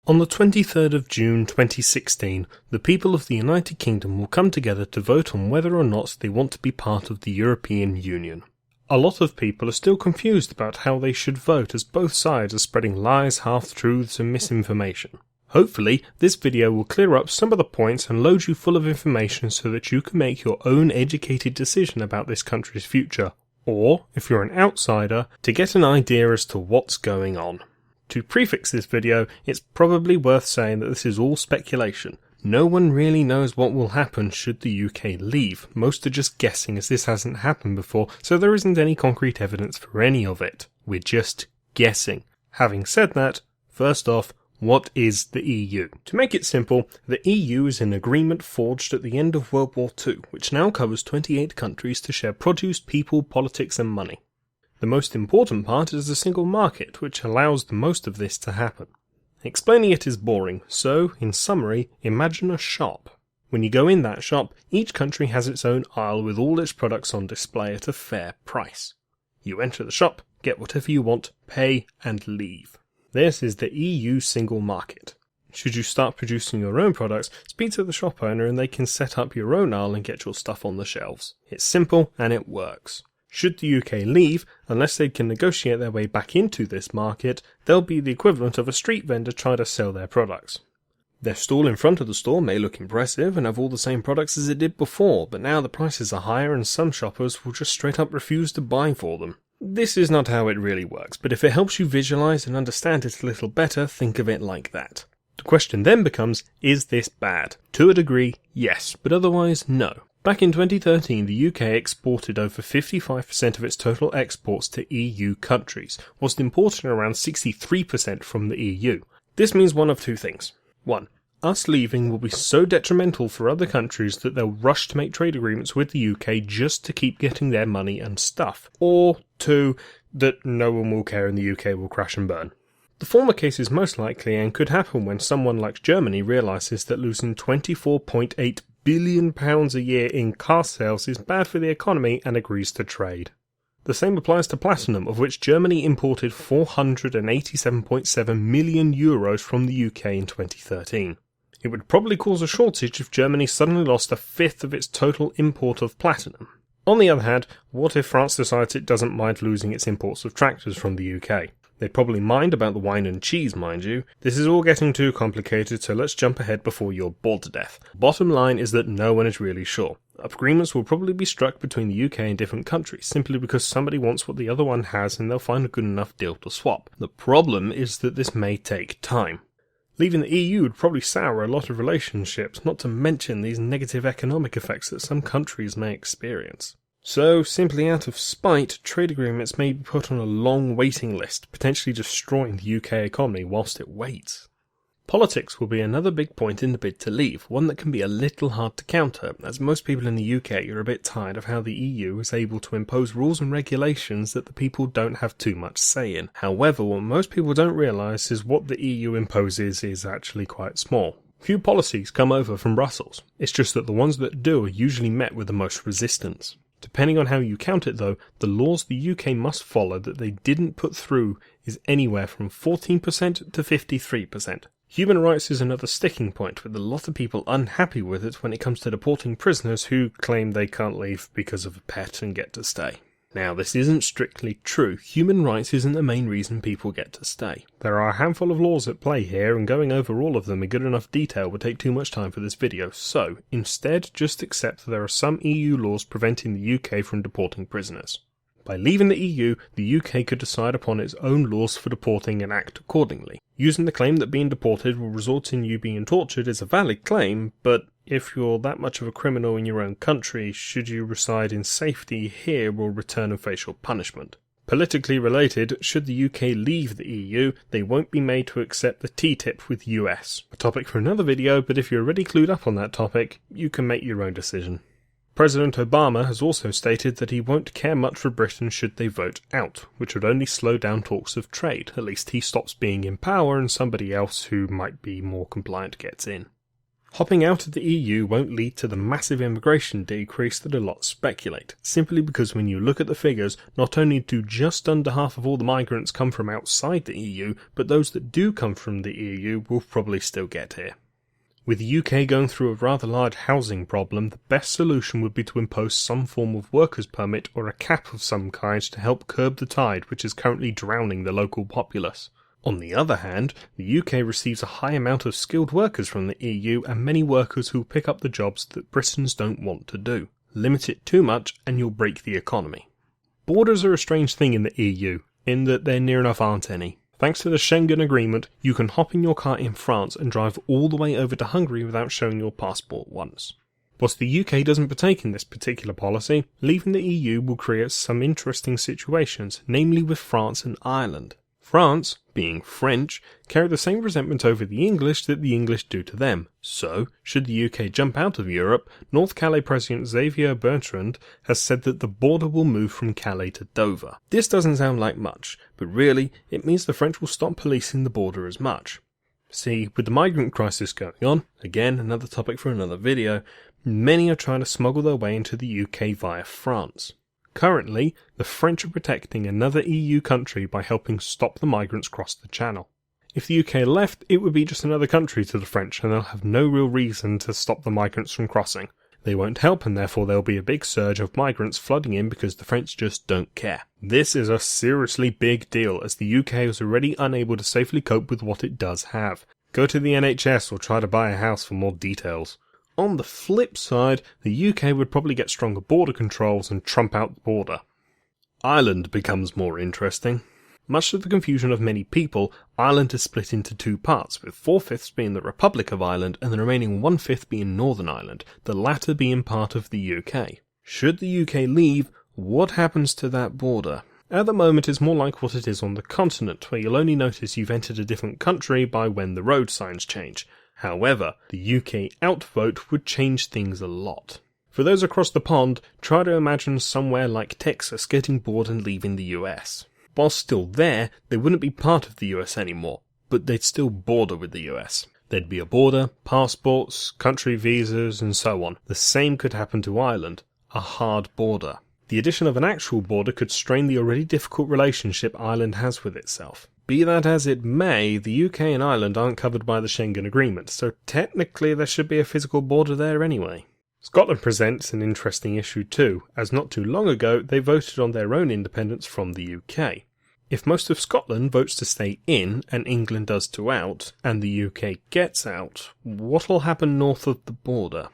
On the 23rd of June 2016, the people of the United Kingdom will come together to vote on whether or not they want to be part of the European Union. A lot of people are still confused about how they should vote, as both sides are spreading lies, half-truths and misinformation. Hopefully, this video will clear up some of the points and load you full of information so that you can make your own educated decision about this country's future, or, if you're an outsider, to get an idea as to what's going on. To prefix this video, it's probably worth saying that this is all speculation. No one really knows what will happen should the UK leave. Most are just guessing, as this hasn't happened before, so there isn't any concrete evidence for any of it. We're just guessing. Having said that, first off, what is the EU? To make it simple, the EU is an agreement forged at the end of World War II, which now covers 28 countries to share produce, people, politics and money. The most important part is the single market, which allows the most of this to happen. Explaining it is boring, so, in summary, imagine a shop. When you go in that shop, each country has its own aisle with all its products on display at a fair price. You enter the shop, get whatever you want, pay, and leave. This is the EU single market. Should you start producing your own products, speak to the shop owner and they can set up your own aisle and get your stuff on the shelves. It's simple and it works. Should the UK leave, unless they can negotiate their way back into this market, they'll be the equivalent of a street vendor trying to sell their products. Their stall in front of the store may look impressive and have all the same products as it did before, but now the prices are higher and some shoppers will just straight up refuse to buy for them. This is not how it really works, but if it helps you visualize and understand it a little better, think of it like that. The question then becomes, is this bad? To a degree, yes, but otherwise, no. Back in 2013, the UK exported over 55% of its total exports to EU countries, whilst importing around 63% from the EU. This means one of two things. 1. Us leaving will be so detrimental for other countries that they'll rush to make trade agreements with the UK just to keep getting their money and stuff. Or 2. That no one will care and the UK will crash and burn. The former case is most likely and could happen when someone like Germany realises that losing £24.8 billion a year in car sales is bad for the economy and agrees to trade. The same applies to platinum, of which Germany imported €487.7 million from the UK in 2013. It would probably cause a shortage if Germany suddenly lost a fifth of its total import of platinum. On the other hand, what if France decides it doesn't mind losing its imports of tractors from the UK? They'd probably mind about the wine and cheese, mind you. This is all getting too complicated, so let's jump ahead before you're bored to death. Bottom line is that no one is really sure. Agreements will probably be struck between the UK and different countries, simply because somebody wants what the other one has and they'll find a good enough deal to swap. The problem is that this may take time. Leaving the EU would probably sour a lot of relationships, not to mention these negative economic effects that some countries may experience. So, simply out of spite, trade agreements may be put on a long waiting list, potentially destroying the UK economy whilst it waits. Politics will be another big point in the bid to leave, one that can be a little hard to counter, as most people in the UK are a bit tired of how the EU is able to impose rules and regulations that the people don't have too much say in. However, what most people don't realise is what the EU imposes is actually quite small. Few policies come over from Brussels, it's just that the ones that do are usually met with the most resistance. Depending on how you count it though, the laws the UK must follow that they didn't put through is anywhere from 14% to 53%. Human rights is another sticking point, with a lot of people unhappy with it when it comes to deporting prisoners who claim they can't leave because of a pet and get to stay. Now, this isn't strictly true. Human rights isn't the main reason people get to stay. There are a handful of laws at play here, and going over all of them in good enough detail would take too much time for this video, so instead just accept that there are some EU laws preventing the UK from deporting prisoners. By leaving the EU, the UK could decide upon its own laws for deporting and act accordingly. Using the claim that being deported will result in you being tortured is a valid claim, but if you're that much of a criminal in your own country, should you reside in safety here or return and face your punishment? Politically related, should the UK leave the EU, they won't be made to accept the TTIP with US. A topic for another video, but if you're already clued up on that topic, you can make your own decision. President Obama has also stated that he won't care much for Britain should they vote out, which would only slow down talks of trade. At least he stops being in power and somebody else who might be more compliant gets in. Hopping out of the EU won't lead to the massive immigration decrease that a lot speculate, simply because when you look at the figures, not only do just under half of all the migrants come from outside the EU, but those that do come from the EU will probably still get here. With the UK going through a rather large housing problem, the best solution would be to impose some form of workers' permit or a cap of some kind to help curb the tide which is currently drowning the local populace. On the other hand, the UK receives a high amount of skilled workers from the EU and many workers who pick up the jobs that Britons don't want to do. Limit it too much and you'll break the economy. Borders are a strange thing in the EU, in that there near enough aren't any. Thanks to the Schengen Agreement, you can hop in your car in France and drive all the way over to Hungary without showing your passport once. Whilst the UK doesn't partake in this particular policy, leaving the EU will create some interesting situations, namely with France and Ireland. France, being French, carry the same resentment over the English that the English do to them, so, should the UK jump out of Europe, North Calais President Xavier Bertrand has said that the border will move from Calais to Dover. This doesn't sound like much, but really, it means the French will stop policing the border as much. See, with the migrant crisis going on, again another topic for another video, many are trying to smuggle their way into the UK via France. Currently, the French are protecting another EU country by helping stop the migrants cross the channel. If the UK left, it would be just another country to the French and they'll have no real reason to stop the migrants from crossing. They won't help and therefore there'll be a big surge of migrants flooding in because the French just don't care. This is a seriously big deal as the UK is already unable to safely cope with what it does have. Go to the NHS or try to buy a house for more details. On the flip side, the UK would probably get stronger border controls and trump out the border. Ireland becomes more interesting. Much to the confusion of many people, Ireland is split into two parts, with 4/5 being the Republic of Ireland and the remaining 1/5 being Northern Ireland, the latter being part of the UK. Should the UK leave, what happens to that border? At the moment it's more like what it is on the continent, where you'll only notice you've entered a different country by when the road signs change. However, the UK outvote would change things a lot. For those across the pond, try to imagine somewhere like Texas getting bored and leaving the US. While still there, they wouldn't be part of the US anymore, but they'd still border with the US. There'd be a border, passports, country visas, and so on. The same could happen to Ireland, a hard border. The addition of an actual border could strain the already difficult relationship Ireland has with itself. Be that as it may, the UK and Ireland aren't covered by the Schengen Agreement, so technically there should be a physical border there anyway. Scotland presents an interesting issue too, as not too long ago they voted on their own independence from the UK. If most of Scotland votes to stay in, and England does to out, and the UK gets out, what'll happen north of the border?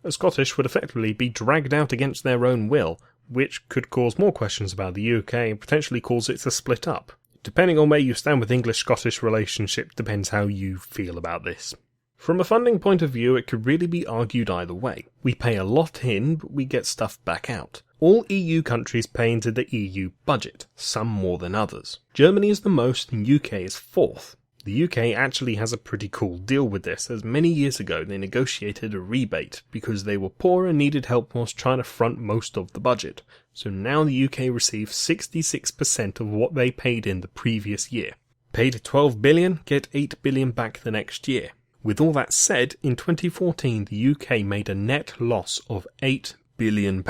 The Scottish would effectively be dragged out against their own will, which could cause more questions about the UK and potentially cause it to split up. Depending on where you stand with English-Scottish relationship depends how you feel about this. From a funding point of view, it could really be argued either way. We pay a lot in, but we get stuff back out. All EU countries pay into the EU budget, some more than others. Germany is the most and UK is fourth. The UK actually has a pretty cool deal with this, as many years ago they negotiated a rebate because they were poor and needed help whilst trying to front most of the budget. So now the UK receives 66% of what they paid in the previous year. Paid 12 billion, get 8 billion back the next year. With all that said, in 2014 the UK made a net loss of £8 billion.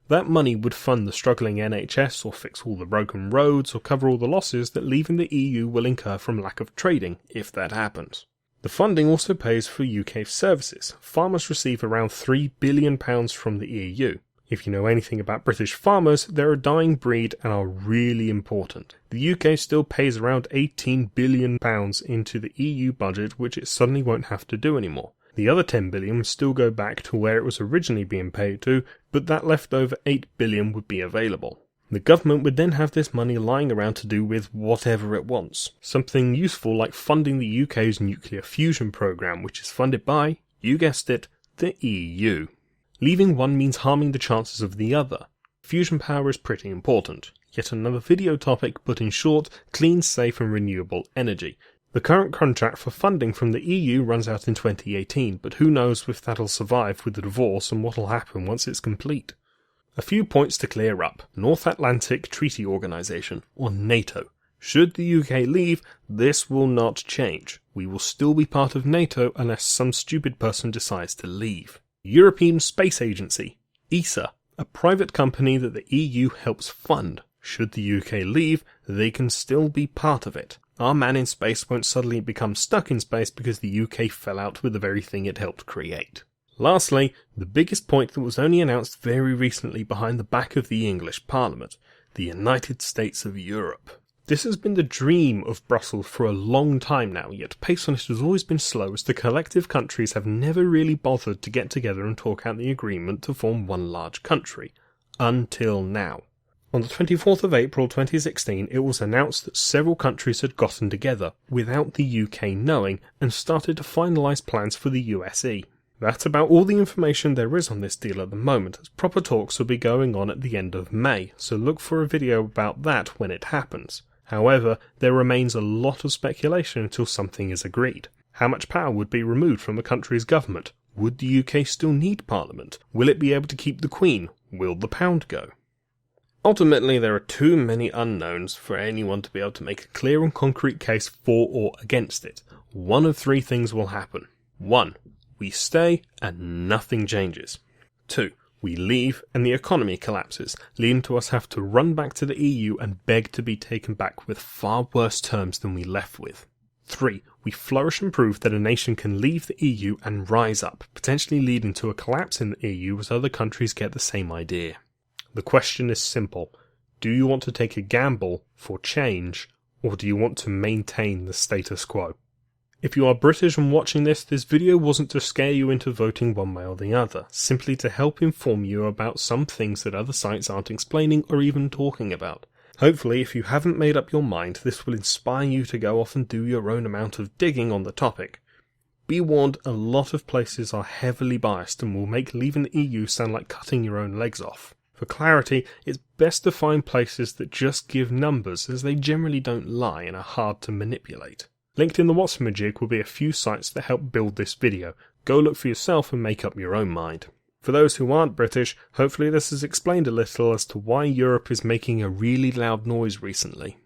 That money would fund the struggling NHS or fix all the broken roads or cover all the losses that leaving the EU will incur from lack of trading, if that happens. The funding also pays for UK services. Farmers receive around £3 billion from the EU. If you know anything about British farmers, they're a dying breed and are really important. The UK still pays around £18 billion into the EU budget, which it suddenly won't have to do anymore. The other 10 billion would still go back to where it was originally being paid to, but that leftover 8 billion would be available. The government would then have this money lying around to do with whatever it wants. Something useful like funding the UK's nuclear fusion programme, which is funded by, you guessed it, the EU. Leaving one means harming the chances of the other. Fusion power is pretty important. Yet another video topic, but in short, clean, safe and renewable energy. The current contract for funding from the EU runs out in 2018, but who knows if that'll survive with the divorce and what'll happen once it's complete. A few points to clear up. North Atlantic Treaty Organisation, or NATO. Should the UK leave, this will not change. we will still be part of NATO unless some stupid person decides to leave. European Space Agency, ESA, a private company that the EU helps fund. Should the UK leave, they can still be part of it. Our man in space won't suddenly become stuck in space because the UK fell out with the very thing it helped create. Lastly, the biggest point that was only announced very recently behind the back of the English Parliament, the United States of Europe. This has been the dream of Brussels for a long time now, yet pace on it has always been slow as the collective countries have never really bothered to get together and talk out the agreement to form one large country. Until now. On the 24th of April 2016, it was announced that several countries had gotten together, without the UK knowing, and started to finalise plans for the USE. That's about all the information there is on this deal at the moment, as proper talks will be going on at the end of May, so look for a video about that when it happens. However, there remains a lot of speculation until something is agreed. How much power would be removed from a country's government? Would the UK still need Parliament? Will it be able to keep the Queen? Will the pound go? Ultimately, there are too many unknowns for anyone to be able to make a clear and concrete case for or against it. One of three things will happen. 1. We stay and nothing changes. 2. We leave and the economy collapses, leading to us have to run back to the EU and beg to be taken back with far worse terms than we left with. 3. We flourish and prove that a nation can leave the EU and rise up, potentially leading to a collapse in the EU as other countries get the same idea. The question is simple. Do you want to take a gamble for change, or do you want to maintain the status quo? If you are British and watching this video wasn't to scare you into voting one way or the other, simply to help inform you about some things that other sites aren't explaining or even talking about. Hopefully, if you haven't made up your mind, this will inspire you to go off and do your own amount of digging on the topic. Be warned, a lot of places are heavily biased and will make leaving the EU sound like cutting your own legs off. For clarity, it's best to find places that just give numbers, as they generally don't lie and are hard to manipulate. Linked in the Whatsmajig will be a few sites that help build this video. Go look for yourself and make up your own mind. For those who aren't British, hopefully this has explained a little as to why Europe is making a really loud noise recently.